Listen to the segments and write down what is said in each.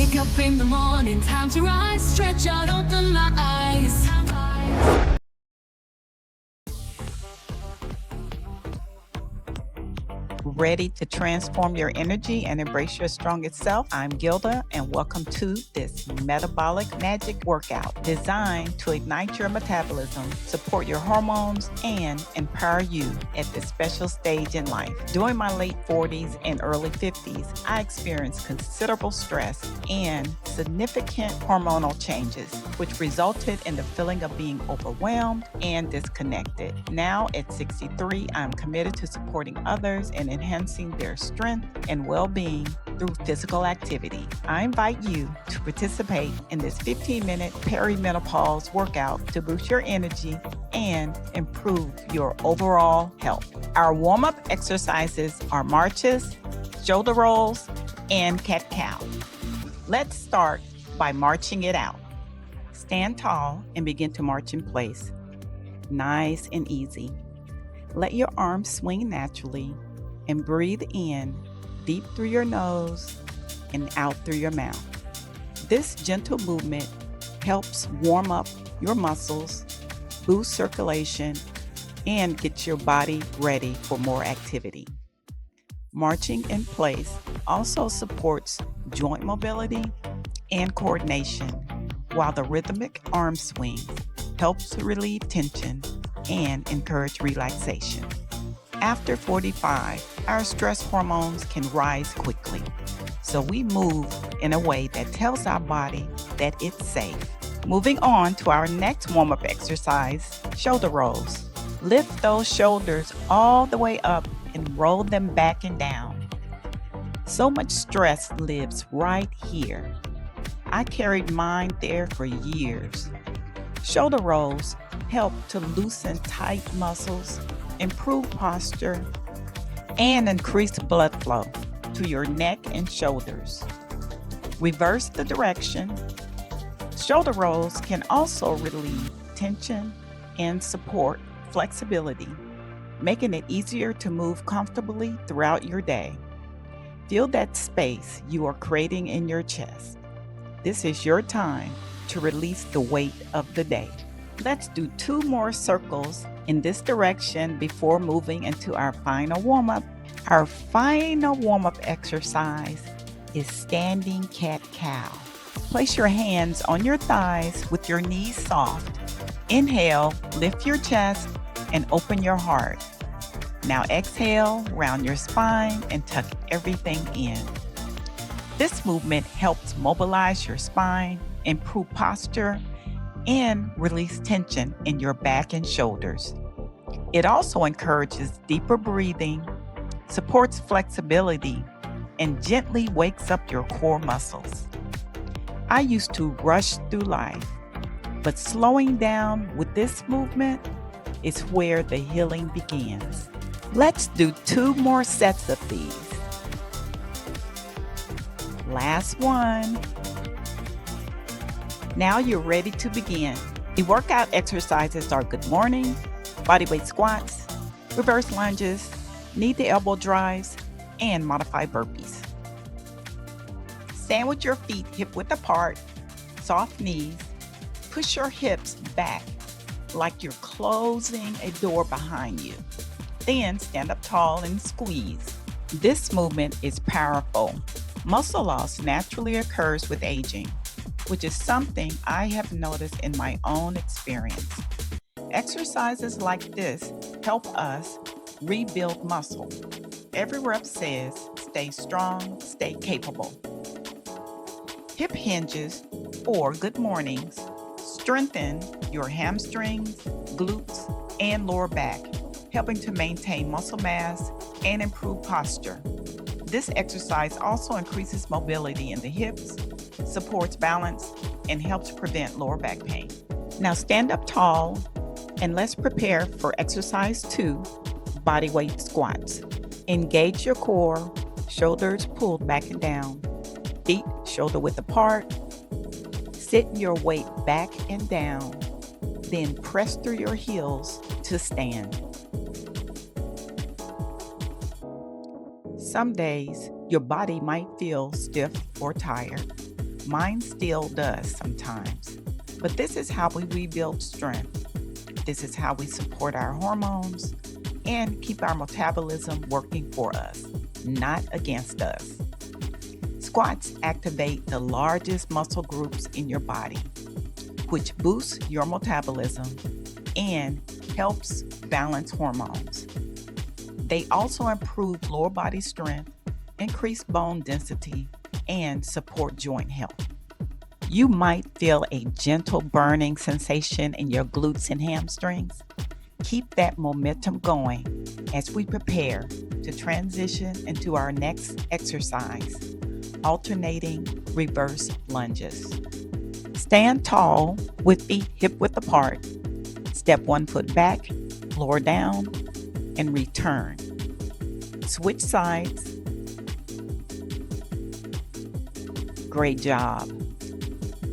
Wake up in the morning, time to rise, stretch out, open my eyes. Ready to transform your energy and embrace your strongest self? I'm Gilda, and welcome to this Metabolic Magic workout designed to ignite your metabolism, support your hormones, and empower you at this special stage in life. During my late 40s and early 50s, I experienced considerable stress and significant hormonal changes, which resulted in the feeling of being overwhelmed and disconnected. Now, at 63, I'm committed to supporting others and enhancing their strength and well-being through physical activity. I invite you to participate in this 15-minute perimenopause workout to boost your energy and improve your overall health. Our warm-up exercises are marches, shoulder rolls, and cat-cow. Let's start by marching it out. Stand tall and begin to march in place. Nice and easy. Let your arms swing naturally and breathe in deep through your nose and out through your mouth. This gentle movement helps warm up your muscles, boost circulation, and get your body ready for more activity. Marching in place also supports joint mobility and coordination, while the rhythmic arm swings helps to relieve tension and encourage relaxation. After 45, our stress hormones can rise quickly, so we move in a way that tells our body that it's safe. Moving on to our next warm-up exercise, shoulder rolls. Lift those shoulders all the way up and roll them back and down. So much stress lives right here. I carried mine there for years. Shoulder rolls help to loosen tight muscles, improve posture, and increase blood flow to your neck and shoulders. Reverse the direction. Shoulder rolls can also relieve tension and support flexibility, making it easier to move comfortably throughout your day. Feel that space you are creating in your chest. This is your time to release the weight of the day. Let's do 2 more circles in this direction before moving into our final warm-up. Our final warm-up exercise is standing cat-cow. Place your hands on your thighs with your knees soft. Inhale, lift your chest and open your heart. Now exhale, round your spine and tuck everything in. This movement helps mobilize your spine, improve posture, and release tension in your back and shoulders. It also encourages deeper breathing, supports flexibility, and gently wakes up your core muscles. I used to rush through life, but slowing down with this movement is where the healing begins. Let's do 2 more sets of these. Last one. Now you're ready to begin. The workout exercises are good morning, bodyweight squats, reverse lunges, knee to elbow drives, and modified burpees. Stand with your feet hip width apart, soft knees. Push your hips back like you're closing a door behind you. Then stand up tall and squeeze. This movement is powerful. Muscle loss naturally occurs with aging, which is something I have noticed in my own experience. Exercises like this help us rebuild muscle. Every rep says, stay strong, stay capable. Hip hinges, or good mornings, strengthen your hamstrings, glutes, and lower back, helping to maintain muscle mass and improve posture. This exercise also increases mobility in the hips, supports balance, and helps prevent lower back pain. Now stand up tall and let's prepare for exercise 2, bodyweight squats. Engage your core, shoulders pulled back and down, feet shoulder width apart. Sit your weight back and down, then press through your heels to stand. Some days, your body might feel stiff or tired. Mine still does sometimes. But this is how we rebuild strength. This is how we support our hormones and keep our metabolism working for us, not against us. Squats activate the largest muscle groups in your body, which boosts your metabolism and helps balance hormones. They also improve lower body strength, increase bone density, and support joint health. You might feel a gentle burning sensation in your glutes and hamstrings. Keep that momentum going as we prepare to transition into our next exercise, alternating reverse lunges. Stand tall with feet hip-width apart. Step 1 foot back, lower down, and return. Switch sides. Great job.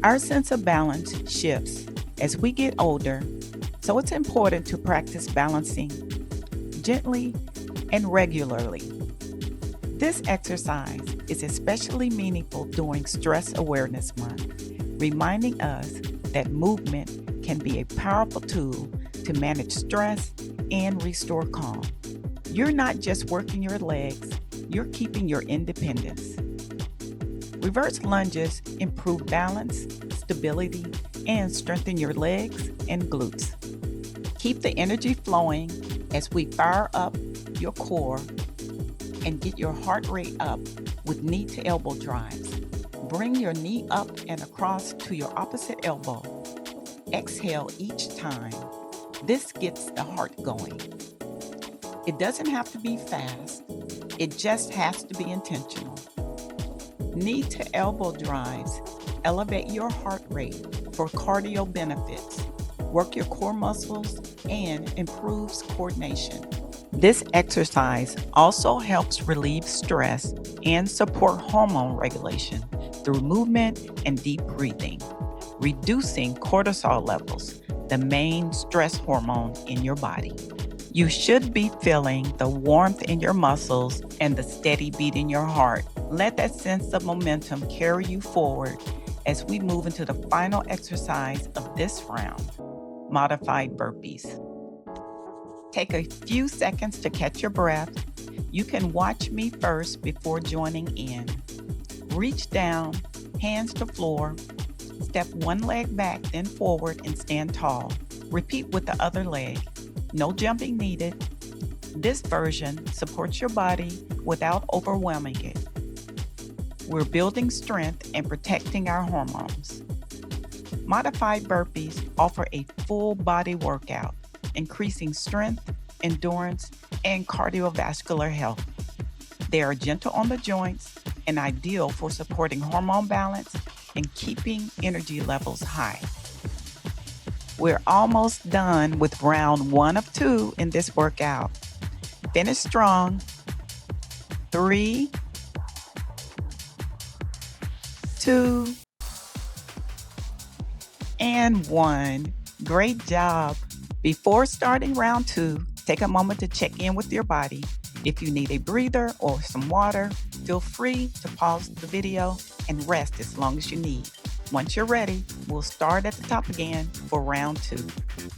Our sense of balance shifts as we get older, so it's important to practice balancing gently and regularly. This exercise is especially meaningful during Stress Awareness Month, reminding us that movement can be a powerful tool to manage stress and restore calm. You're not just working your legs, you're keeping your independence. Reverse lunges improve balance, stability, and strengthen your legs and glutes. Keep the energy flowing as we fire up your core and get your heart rate up with knee to elbow drives. Bring your knee up and across to your opposite elbow. Exhale each time. This gets the heart going. It doesn't have to be fast. It just has to be intentional. Knee to elbow drives elevate your heart rate for cardio benefits, work your core muscles, and improves coordination. This exercise also helps relieve stress and support hormone regulation through movement and deep breathing, reducing cortisol levels, the main stress hormone in your body. You should be feeling the warmth in your muscles and the steady beat in your heart. Let that sense of momentum carry you forward as we move into the final exercise of this round, modified burpees. Take a few seconds to catch your breath. You can watch me first before joining in. Reach down, hands to floor. Step one leg back, then forward and stand tall. Repeat with the other leg. No jumping needed. This version supports your body without overwhelming it. We're building strength and protecting our hormones. Modified burpees offer a full body workout, increasing strength, endurance, and cardiovascular health. They are gentle on the joints and ideal for supporting hormone balance and keeping energy levels high. We're almost done with round 1 of 2 in this workout. Finish strong. 3, 2, and 1. Great job. Before starting round 2, take a moment to check in with your body. If you need a breather or some water, feel free to pause the video and rest as long as you need. Once you're ready, we'll start at the top again for round 2.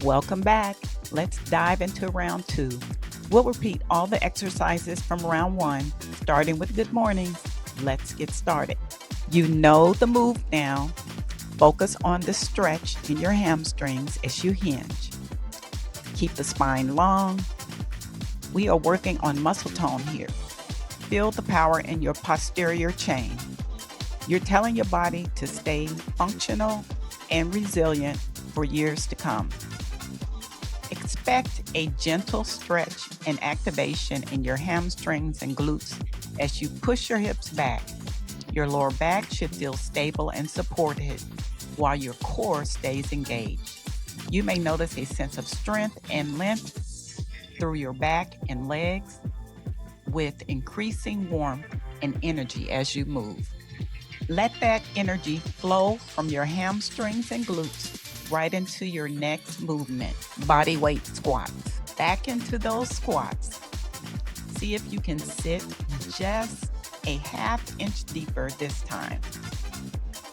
Welcome back. Let's dive into round 2. We'll repeat all the exercises from round 1, starting with good mornings. Let's get started. You know the move now. Focus on the stretch in your hamstrings as you hinge. Keep the spine long. We are working on muscle tone here. Feel the power in your posterior chain. You're telling your body to stay functional and resilient for years to come. Expect a gentle stretch and activation in your hamstrings and glutes as you push your hips back. Your lower back should feel stable and supported while your core stays engaged. You may notice a sense of strength and length through your back and legs with increasing warmth and energy as you move. Let that energy flow from your hamstrings and glutes right into your next movement, body weight squats. Back into those squats. See if you can sit just a half inch deeper this time.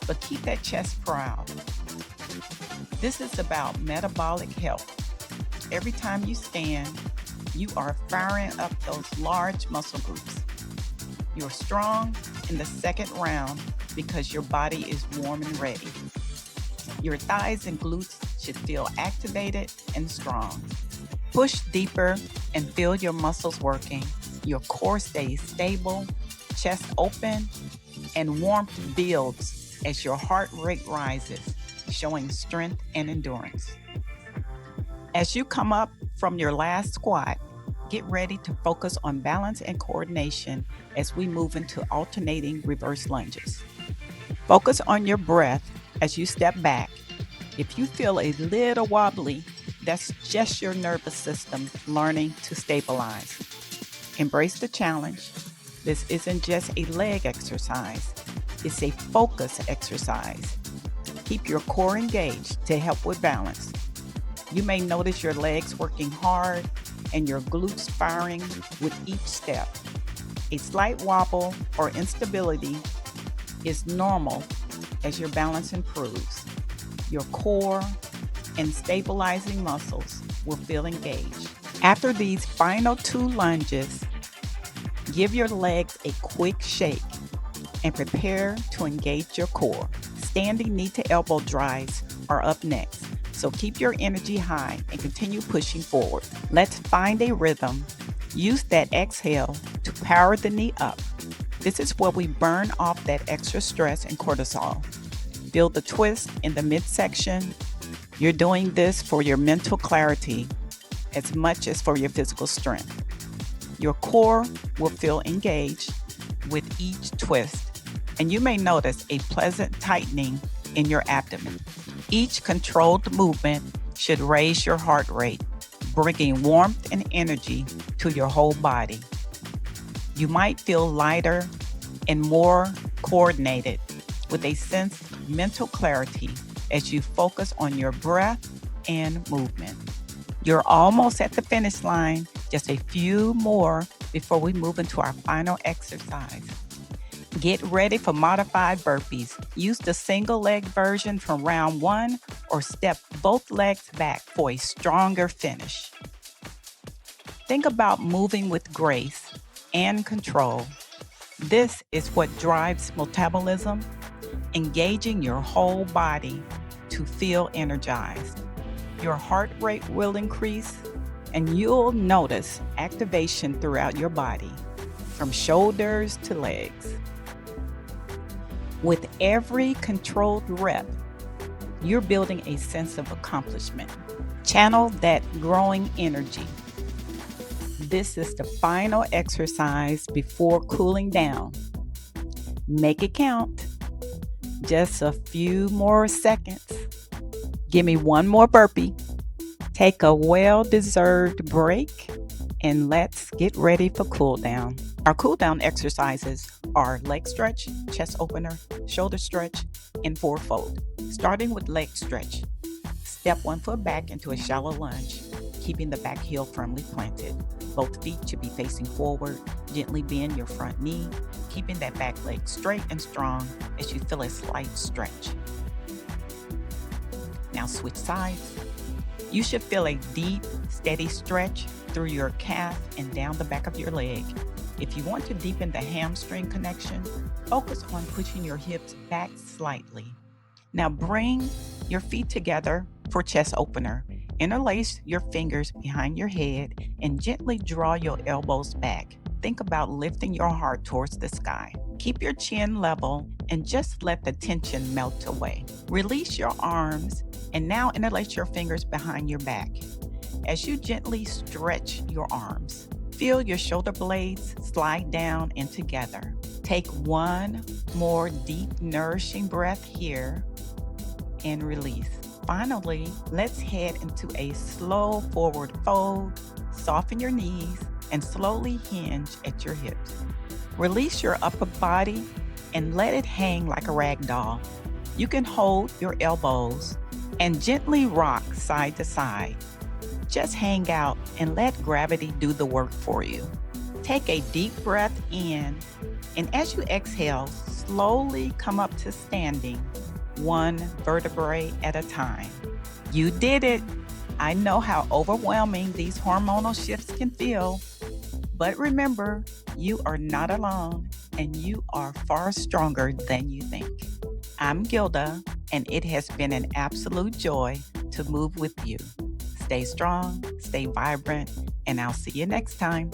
but keep that chest proud. This is about metabolic health. Every time you stand, you are firing up those large muscle groups. You're strong in the second round because your body is warm and ready. Your thighs and glutes should feel activated and strong. Push deeper and feel your muscles working. Your core stays stable, chest open, and warmth builds as your heart rate rises, showing strength and endurance. As you come up from your last squat, get ready to focus on balance and coordination as we move into alternating reverse lunges. Focus on your breath as you step back. If you feel a little wobbly, that's just your nervous system learning to stabilize. Embrace the challenge. This isn't just a leg exercise, it's a focus exercise. Keep your core engaged to help with balance. You may notice your legs working hard and your glutes firing with each step. A slight wobble or instability is normal as your balance improves. Your core and stabilizing muscles will feel engaged. After these final 2 lunges, give your legs a quick shake and prepare to engage your core. Standing knee to elbow drives are up next, so keep your energy high and continue pushing forward. Let's find a rhythm. Use that exhale to power the knee up. This is where we burn off that extra stress and cortisol. Feel the twist in the midsection. You're doing this for your mental clarity as much as for your physical strength. Your core will feel engaged with each twist, and you may notice a pleasant tightening in your abdomen. Each controlled movement should raise your heart rate, bringing warmth and energy to your whole body. You might feel lighter and more coordinated with a sense of mental clarity as you focus on your breath and movement. You're almost at the finish line, just a few more before we move into our final exercise. Get ready for modified burpees. Use the single leg version from round 1 or step both legs back for a stronger finish. Think about moving with grace and control. This is what drives metabolism, engaging your whole body to feel energized. Your heart rate will increase, and you'll notice activation throughout your body, from shoulders to legs. With every controlled rep, you're building a sense of accomplishment. Channel that growing energy. This is the final exercise before cooling down. Make it count. Just a few more seconds. Give me one more burpee. Take a well-deserved break, and let's get ready for cool down. Our cool down exercises are leg stretch, chest opener, shoulder stretch, and forward fold. Starting with leg stretch. Step 1 foot back into a shallow lunge, keeping the back heel firmly planted. Both feet should be facing forward. Gently bend your front knee, keeping that back leg straight and strong as you feel a slight stretch. Now switch sides. You should feel a deep, steady stretch through your calf and down the back of your leg. If you want to deepen the hamstring connection, focus on pushing your hips back slightly. Now bring your feet together for chest opener. Interlace your fingers behind your head and gently draw your elbows back. Think about lifting your heart towards the sky. Keep your chin level and just let the tension melt away. Release your arms and now interlace your fingers behind your back. As you gently stretch your arms, feel your shoulder blades slide down and together. Take one more deep, nourishing breath here and release. Finally, let's head into a slow forward fold. Soften your knees and slowly hinge at your hips. Release your upper body and let it hang like a rag doll. You can hold your elbows and gently rock side to side. Just hang out and let gravity do the work for you. Take a deep breath in, and as you exhale, slowly come up to standing, one vertebrae at a time. You did it. I know how overwhelming these hormonal shifts can feel, but remember, you are not alone and you are far stronger than you think. I'm Gilda, and it has been an absolute joy to move with you. Stay strong, stay vibrant, and I'll see you next time.